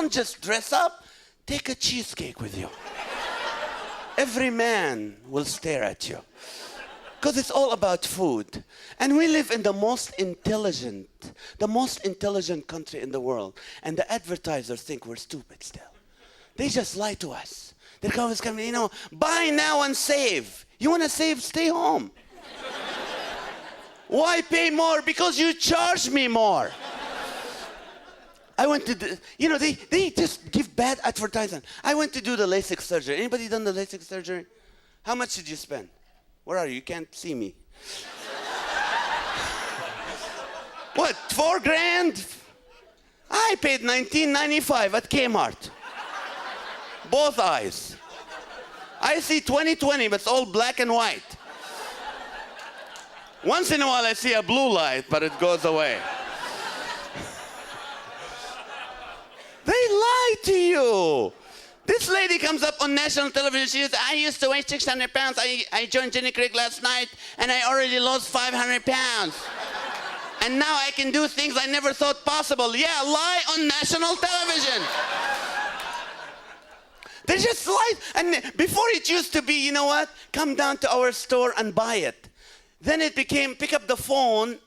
Don't just dress up. Take a cheesecake with you. Every man will stare at you. Because it's all about food. And we live in the most intelligent country in the world. And the advertisers think we're stupid still. They just lie to us. They're always coming, buy now and save. You want to save? Stay home. Why pay more? Because you charge me more. I went to, they just give bad advertising. I went to do the LASIK surgery. Anybody done the LASIK surgery? How much did you spend? Where are you? You can't see me. What, $4,000? I paid $19.95 at Kmart. Both eyes. I see 20/20, but it's all black and white. Once in a while I see a blue light, but it goes away. They lie to you. This lady comes up on national television. She says, I used to weigh 600 pounds. I joined Jenny Craig last night, and I already lost 500 pounds. And now I can do things I never thought possible. Yeah, lie on national television. They just lie. And before it used to be, come down to our store and buy it. Then it became pick up the phone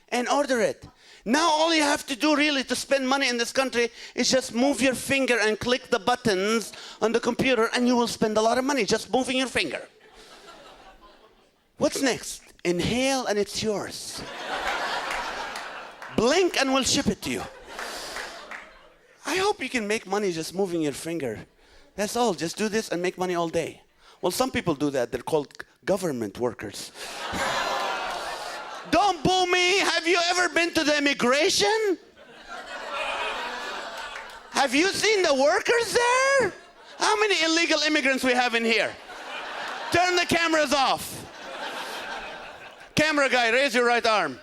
and order it. Now all you have to do really to spend money in this country is just move your finger and click the buttons on the computer and you will spend a lot of money just moving your finger. What's next? Inhale and it's yours. Blink and we'll ship it to you. I hope you can make money just moving your finger. That's all. Just do this and make money all day. Well, some people do that. They're called government workers. Don't boo me. Have you ever been to the immigration? Have you seen the workers there? How many illegal immigrants we have in here? Turn the cameras off. Camera guy, raise your right arm.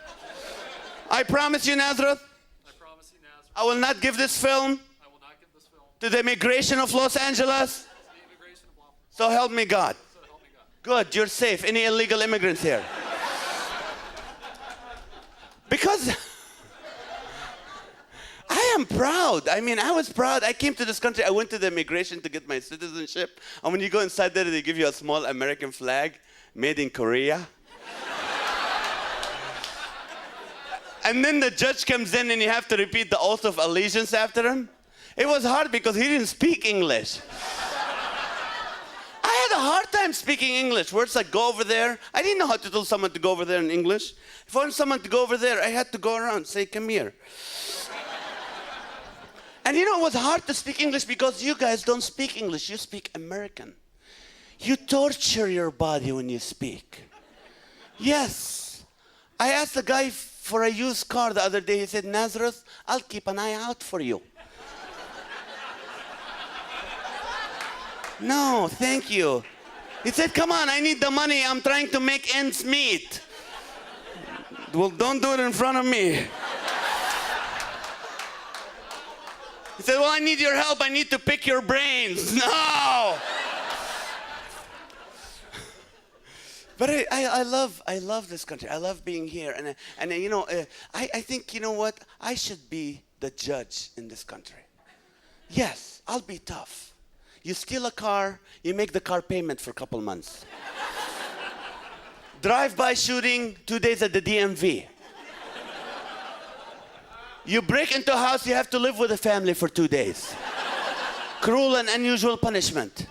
I promise you, Nazareth. I promise you, Nazareth. I will not give this film. I will not give this film To the immigration of Los Angeles. to the immigration of Los Angeles. So help me God. So help me God. Good, you're safe. Any illegal immigrants here? Because I am proud. I was proud. I came to this country. I went to the immigration to get my citizenship. And when you go inside there, they give you a small American flag made in Korea. And then the judge comes in and you have to repeat the oath of allegiance after him. It was hard because he didn't speak English. I had a hard time speaking English. Words like go over there. I didn't know how to tell someone to go over there in English. If I wanted someone to go over there, I had to go around, say, come here. And it was hard to speak English because you guys don't speak English. You speak American. You torture your body when you speak. Yes. I asked a guy for a used car the other day. He said, Nazareth, I'll keep an eye out for you. No, thank you. He said, come on, I need the money. I'm trying to make ends meet. Well, don't do it in front of me. He said, well, I need your help. I need to pick your brains. No! But I love this country. I love being here. And I think, what? I should be the judge in this country. Yes, I'll be tough. You steal a car, you make the car payment for a couple months. Drive-by shooting, 2 days at the DMV. You break into a house, you have to live with a family for 2 days. Cruel and unusual punishment.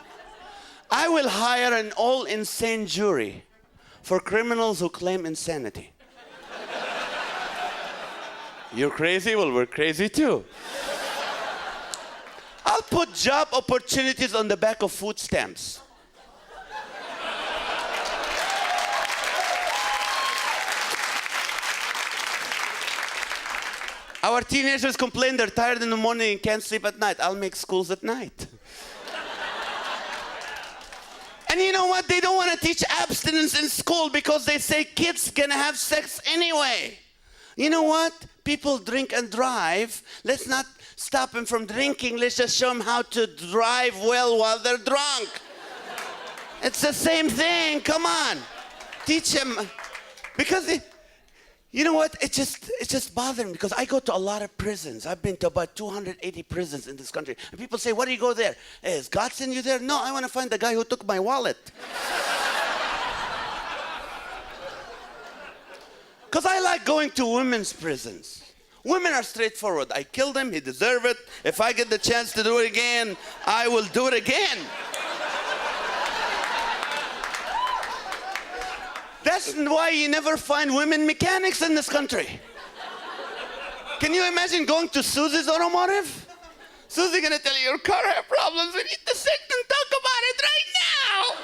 I will hire an all-insane jury for criminals who claim insanity. You're crazy? Well, we're crazy too. I'll put job opportunities on the back of food stamps. Our teenagers complain they're tired in the morning and can't sleep at night. I'll make schools at night. And you know what? They don't want to teach abstinence in school because they say kids gonna have sex anyway. You know what? People drink and drive. Let's not stop them from drinking. Let's just show them how to drive well while they're drunk. It's the same thing. Come on. Teach them. Because You know what? It just bothers me because I go to a lot of prisons. I've been to about 280 prisons in this country. And people say, why do you go there? Hey, is God send you there? No, I want to find the guy who took my wallet. Because I like going to women's prisons. Women are straightforward. I killed him, he deserved it. If I get the chance to do it again, I will do it again. That's why you never find women mechanics in this country. Can you imagine going to Susie's Automotive? Susie's gonna tell you your car has problems. We need to sit and talk about it right now.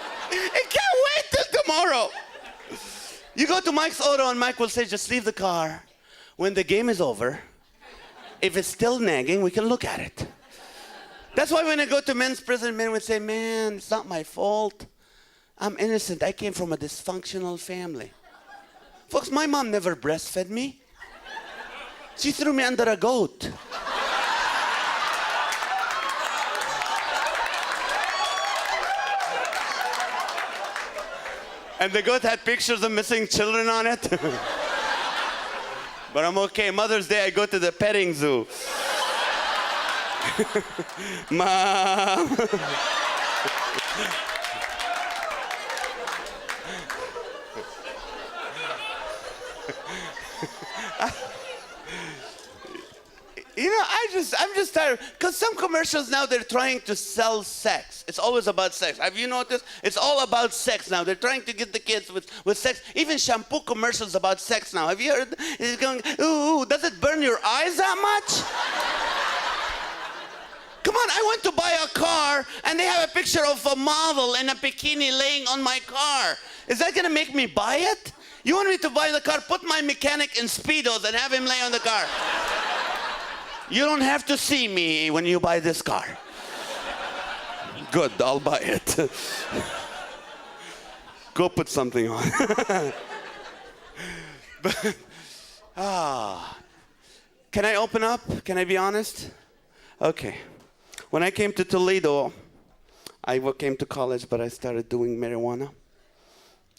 I can't wait till tomorrow. You go to Mike's Auto and Mike will say, just leave the car. When the game is over, if it's still nagging, we can look at it. That's why when I go to men's prison, men would say, man, it's not my fault. I'm innocent. I came from a dysfunctional family. Folks, my mom never breastfed me. She threw me under a goat. And the goat had pictures of missing children on it. But I'm okay. Mother's Day, I go to the petting zoo. Mom. You know, I'm just tired. Because some commercials now, they're trying to sell sex. It's always about sex. Have you noticed? It's all about sex now. They're trying to get the kids with sex. Even shampoo commercials about sex now. Have you heard? It's going, ooh, does it burn your eyes that much? Come on, I went to buy a car, and they have a picture of a model in a bikini laying on my car. Is that going to make me buy it? You want me to buy the car? Put my mechanic in Speedos and have him lay on the car. You don't have to see me when you buy this car. Good, I'll buy it. Go put something on. But, can I open up? Can I be honest? Okay. When I came to Toledo, I came to college, but I started doing marijuana.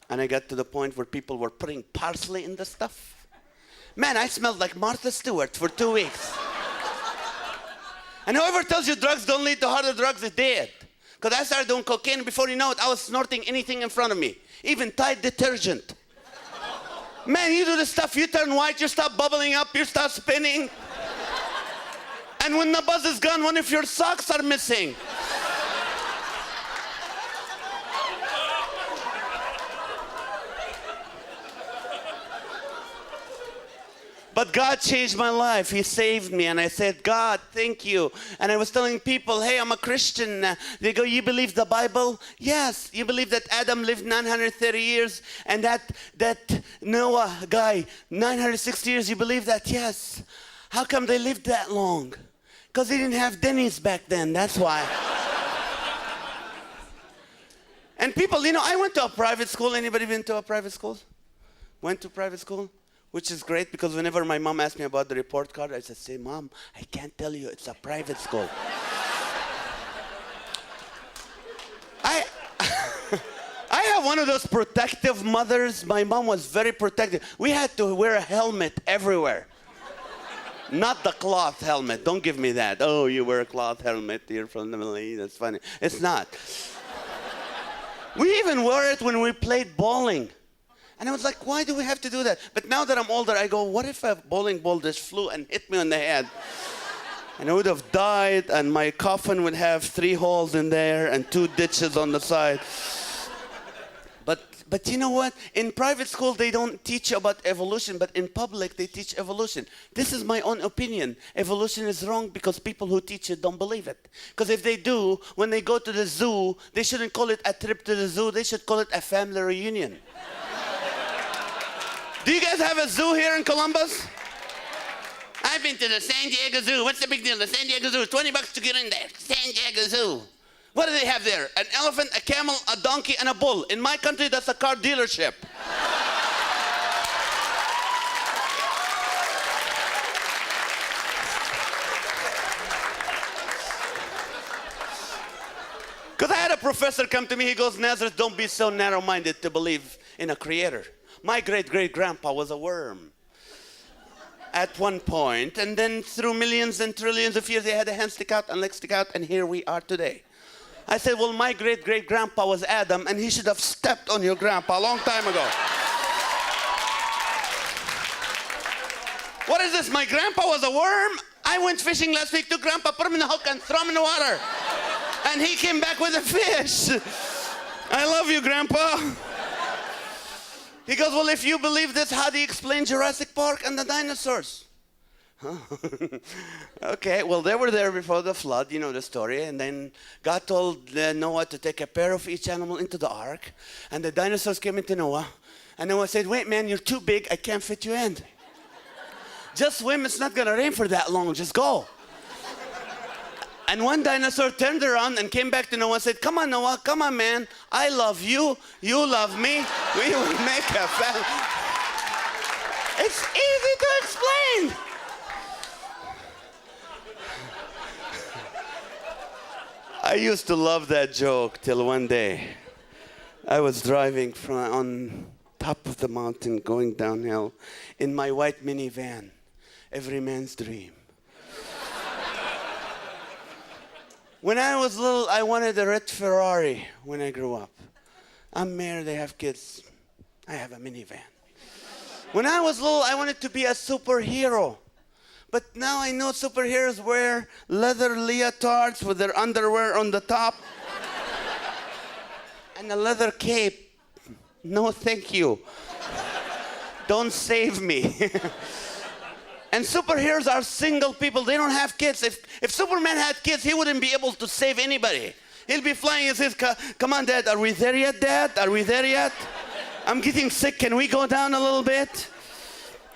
And I got to the point where people were putting parsley in the stuff. Man, I smelled like Martha Stewart for 2 weeks. And whoever tells you drugs don't lead to harder drugs is dead. Because I started doing cocaine, and before you know it, I was snorting anything in front of me. Even Tide detergent. Man, you do this stuff, you turn white, you start bubbling up, you start spinning. And when the buzz is gone, one of your socks are missing. But God changed my life. He saved me. And I said, God, thank you. And I was telling people, hey, I'm a Christian. They go, you believe the Bible? Yes. You believe that Adam lived 930 years and that Noah guy, 960 years, you believe that? Yes. How come they lived that long? Because they didn't have Denny's back then. That's why. And people, you know, I went to a private school. Anybody been to a private school? Went to private school? Which is great because whenever my mom asked me about the report card, I said, say, Mom, I can't tell you, it's a private school. I have one of those protective mothers. My mom was very protective. We had to wear a helmet everywhere. Not the cloth helmet. Don't give me that. Oh, you wear a cloth helmet. You're from the Middle East. That's funny. It's not. We even wore it when we played bowling. And I was like, why do we have to do that? But now that I'm older, I go, what if a bowling ball just flew and hit me on the head? And I would have died, and my coffin would have 3 holes in there and 2 ditches on the side. But you know what? In private school, they don't teach about evolution, but in public, they teach evolution. This is my own opinion. Evolution is wrong because people who teach it don't believe it. Because if they do, when they go to the zoo, they shouldn't call it a trip to the zoo. They should call it a family reunion. Do you guys have a zoo here in Columbus? I've been to the San Diego Zoo. What's the big deal? The San Diego Zoo, $20 to get in there. San Diego Zoo. What do they have there? An elephant, a camel, a donkey, and a bull. In my country, that's a car dealership. Because I had a professor come to me, he goes, Nazareth, don't be so narrow-minded to believe in a creator. My great-great-grandpa was a worm. at one point, and then through millions and trillions of years, they had a hand stick out and leg stick out, and here we are today. I said, well, my great-great-grandpa was Adam, and he should have stepped on your grandpa a long time ago. What is this? My grandpa was a worm? I went fishing last week, took grandpa, put him in the hook, and throw him in the water. And he came back with a fish. I love you, grandpa. He goes, well, if you believe this, how do you explain Jurassic Park and the dinosaurs? Huh? Okay, well, they were there before the flood, you know the story. And then God told Noah to take a pair of each animal into the ark. And the dinosaurs came into Noah. And Noah said, wait, man, you're too big. I can't fit you in. Just swim. It's not going to rain for that long. Just go. And one dinosaur turned around and came back to Noah and said, come on, Noah. Come on, man. I love you. You love me. We will make a family. It's easy to explain. I used to love that joke till one day I was driving on top of the mountain going downhill in my white minivan. Every man's dream. When I was little, I wanted a red Ferrari when I grew up. I'm married, I have kids. I have a minivan. When I was little, I wanted to be a superhero. But now I know superheroes wear leather leotards with their underwear on the top and a leather cape. No, thank you. Don't save me. And superheroes are single people. They don't have kids. If Superman had kids, he wouldn't be able to save anybody. He'll be flying and says, come on, Dad, are we there yet, Dad? Are we there yet? I'm getting sick. Can we go down a little bit?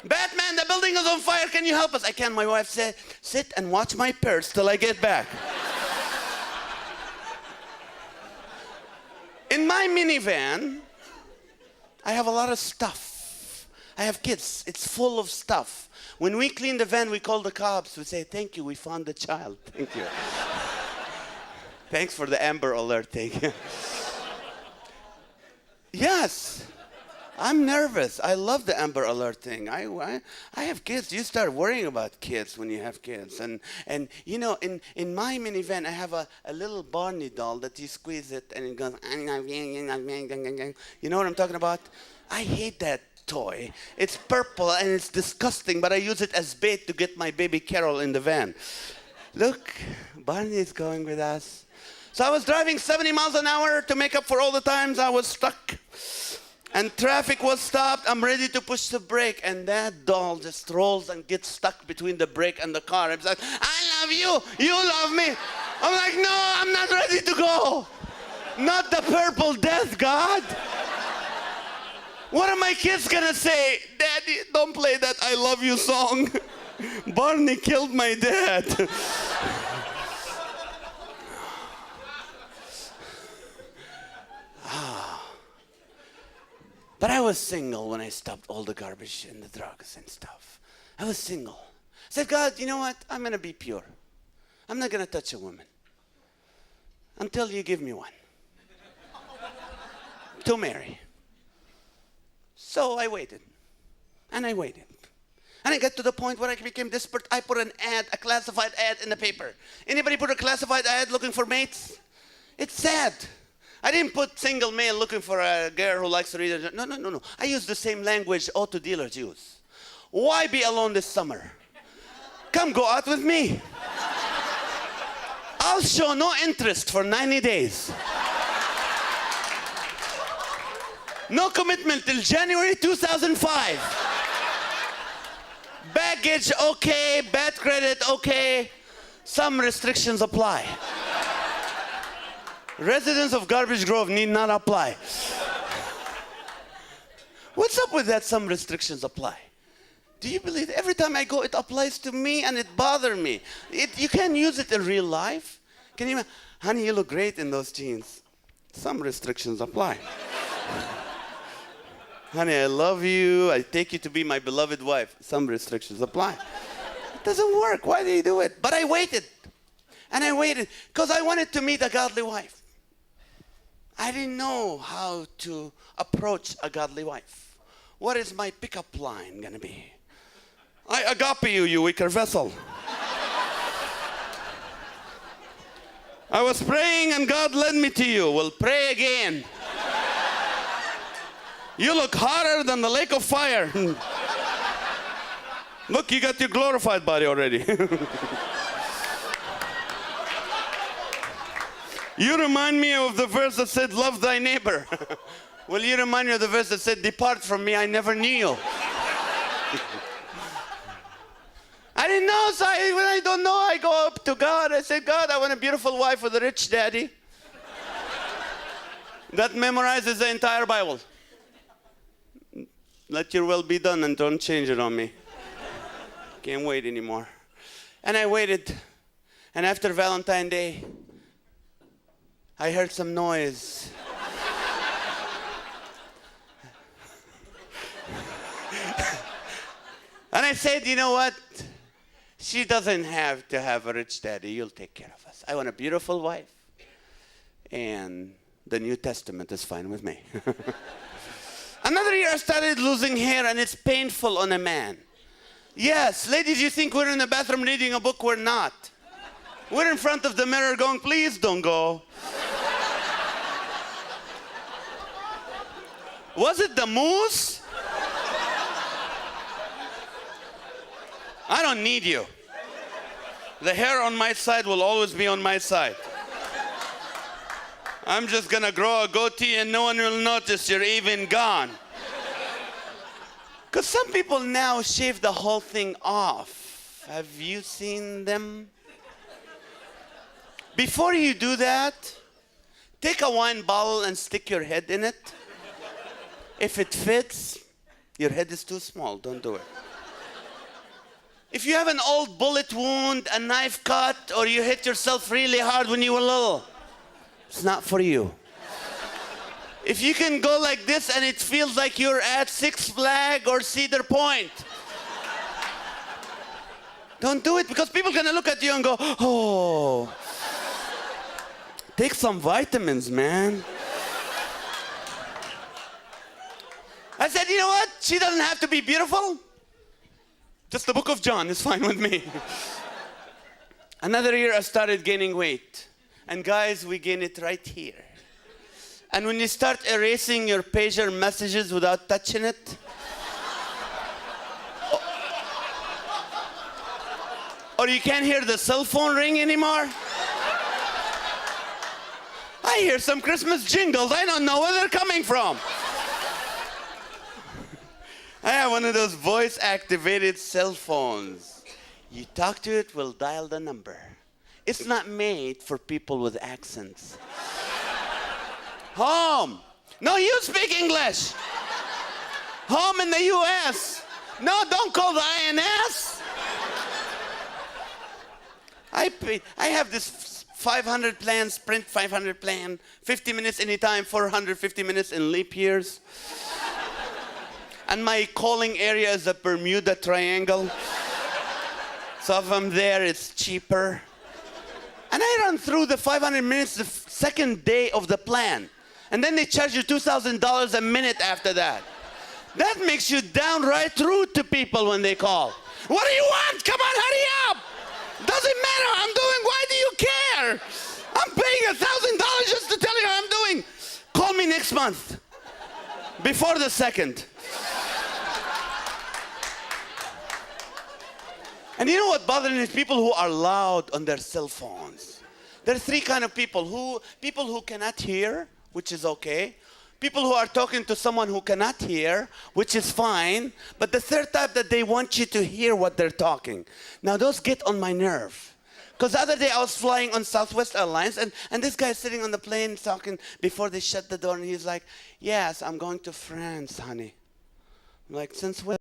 Batman, the building is on fire. Can you help us? I can. My wife said, sit and watch my purse till I get back. In my minivan, I have a lot of stuff. I have kids. It's full of stuff. When we clean the van, we call the cops. We say, thank you, we found the child. Thank you. Thanks for the Amber Alert thing. Yes. I'm nervous. I love the Amber Alert thing. I have kids. You start worrying about kids when you have kids. And you know, in my minivan, I have a little Barney doll that you squeeze it and it goes, you know what I'm talking about? I hate that toy. It's purple and it's disgusting, but I use it as bait to get my baby Carol in the van. Look, Barney is going with us. So I was driving 70 miles an hour to make up for all the times I was stuck. And traffic was stopped. I'm ready to push the brake. And that doll just rolls and gets stuck between the brake and the car. It's like, I love you. You love me. I'm like, no, I'm not ready to go. Not the purple death, God. What are my kids going to say? Daddy, don't play that I love you song. Barney killed my dad. But I was single when I stopped all the garbage and the drugs and stuff. I was single. I said, God, you know what? I'm going to be pure. I'm not going to touch a woman until you give me one to marry. So I waited, and I waited. And I got to the point where I became desperate. I put an ad, a classified ad in the paper. Anybody put a classified ad looking for mates? It's sad. I didn't put single male looking for a girl who likes to read it. No. I use the same language auto dealers use. Why be alone this summer? Come go out with me. I'll show no interest for 90 days. No commitment till January 2005. Baggage okay, bad credit okay. Some restrictions apply. Residents of Garbage Grove need not apply. What's up with that? Some restrictions apply. Do you believe it? Every time I go, it applies to me and it bothers me. You can't use it in real life. Can you imagine? Honey, you look great in those jeans. Some restrictions apply. Honey, I love you. I take you to be my beloved wife. Some restrictions apply. It doesn't work. Why do you do it? But I waited. And I waited because I wanted to meet a godly wife. I didn't know how to approach a godly wife. What is my pickup line going to be? I agape you, you weaker vessel. I was praying and God led me to you. Well, pray again. You look hotter than the lake of fire. Look, you got your glorified body already. You remind me of the verse that said, love thy neighbor. Well, you remind me of the verse that said, depart from me, I never knew you. I didn't know, so when I don't know, I go up to God. I say, God, I want a beautiful wife with a rich daddy. That memorizes the entire Bible. Let your will be done and don't change it on me. Can't wait anymore. And I waited. And after Valentine's Day, I heard some noise. And I said, you know what? She doesn't have to have a rich daddy. You'll take care of us. I want a beautiful wife. And the New Testament is fine with me. Another year I started losing hair, and it's painful on a man. Yes, ladies, you think we're in the bathroom reading a book? We're not. We're in front of the mirror going, please don't go. Was it the moose? I don't need you. The hair on my side will always be on my side. I'm just gonna grow a goatee and no one will notice you're even gone. Because some people now shave the whole thing off. Have you seen them? Before you do that, take a wine bottle and stick your head in it. If it fits, your head is too small, don't do it. If you have an old bullet wound, a knife cut, or you hit yourself really hard when you were little, it's not for you. If you can go like this and it feels like you're at Six Flags or Cedar Point, don't do it, because people are gonna look at you and go, oh, take some vitamins, man. I said, you know what? She doesn't have to be beautiful. Just the book of John is fine with me. Another year I started gaining weight. And guys, we gain it right here. And when you start erasing your pager messages without touching it, or you can't hear the cell phone ring anymore. I hear some Christmas jingles. I don't know where they're coming from. I have one of those voice-activated cell phones. You talk to it, we'll dial the number. It's not made for people with accents. Home. No, you speak English. Home in the U.S. No, don't call the INS. I have this 500 plan, Sprint 500 plan, 50 minutes anytime, 450 minutes in leap years. And my calling area is the Bermuda Triangle. So if I'm there, it's cheaper. And I run through the 500 minutes the second day of the plan. And then they charge you $2,000 a minute after that. That makes you downright rude to people when they call. What do you want? Come on, hurry up. Doesn't matter how I'm doing. Why do you care? I'm paying $1,000 just to tell you how I'm doing. Call me next month. Before the 2nd. And you know what bothers me is people who are loud on their cell phones. There are 3 kinds of people. People who cannot hear, which is okay. People who are talking to someone who cannot hear, which is fine. But the third type, that they want you to hear what they're talking. Now those get on my nerve. Because the other day I was flying on Southwest Airlines, and this guy is sitting on the plane talking before they shut the door, and he's like, yes, I'm going to France, honey. I'm like, since when?